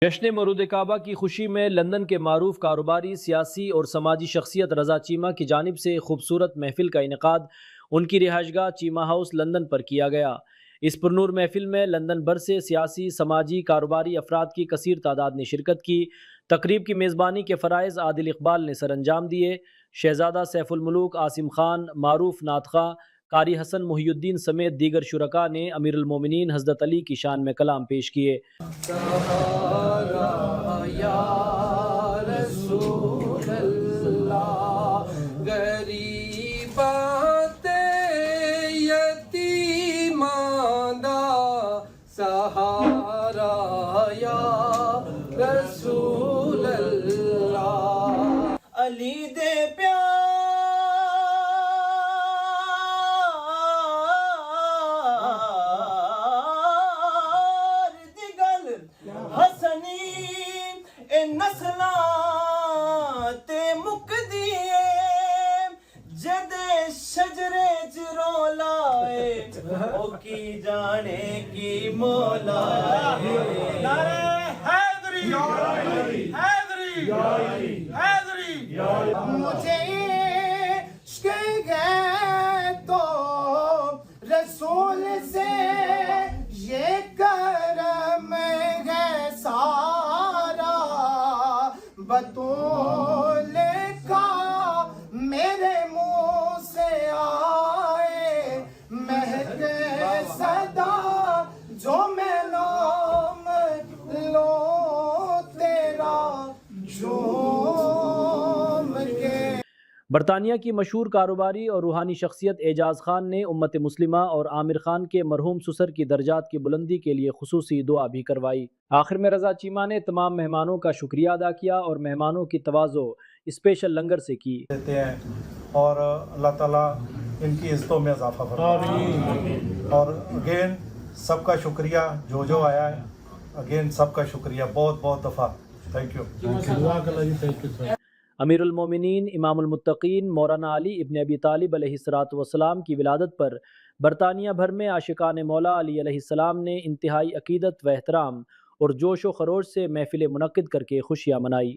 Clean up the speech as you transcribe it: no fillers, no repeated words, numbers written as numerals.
جشن مولود کعبہ کی خوشی میں لندن کے معروف کاروباری، سیاسی اور سماجی شخصیت رضا چیمہ کی جانب سے خوبصورت محفل کا انعقاد ان کی رہائش گاہ چیمہ ہاؤس لندن پر کیا گیا۔ اس پرنور محفل میں لندن بھر سے سیاسی، سماجی، کاروباری افراد کی کثیر تعداد نے شرکت کی۔ تقریب کی میزبانی کے فرائض عادل اقبال نے سر انجام دیے۔ شہزادہ سیف الملوک عاصم خان، معروف نعت خواں قاری حسن محی الدین سمیت دیگر شرکاء نے امیر المومنین حضرت علی کی شان میں کلام پیش کیے۔ علی دے پیار دی گل حسنی اے نسلاں تے مکدی اے جدے شجرے چ رولا اے او کی جانے کی مولا اے۔ نعرہ حیدری حیدری حیدری مجھے عشق ہے تو رسول سے یہ کرم ہے سارا، بطول کا میرے منہ سے آئے مہک صدا جو میں نام لوں تیرا برطانیہ کی مشہور کاروباری اور روحانی شخصیت اعجاز خان نے امت مسلمہ اور عامر خان کے مرحوم سسر کی درجات کی بلندی کے لیے خصوصی دعا بھی کروائی۔ آخر میں رضا چیمہ نے تمام مہمانوں کا شکریہ ادا کیا اور مہمانوں کی تواضع اسپیشل لنگر سے کی۔ دیتے ہیں اور اللہ تعالیٰ ان کی عزتوں میں اضافہ فرمائے۔ اور اگین سب کا شکریہ جو آیا ہے، اگین سب کا شکریہ بہت بہت دفعہ، تھینک یو۔ امیر المومنین امام المتقین مولانا علی ابن ابی طالب علیہ السلام کی ولادت پر برطانیہ بھر میں عاشقان مولا علی علیہ السلام نے انتہائی عقیدت و احترام اور جوش و خروش سے محفل منعقد کر کے خوشیاں منائی۔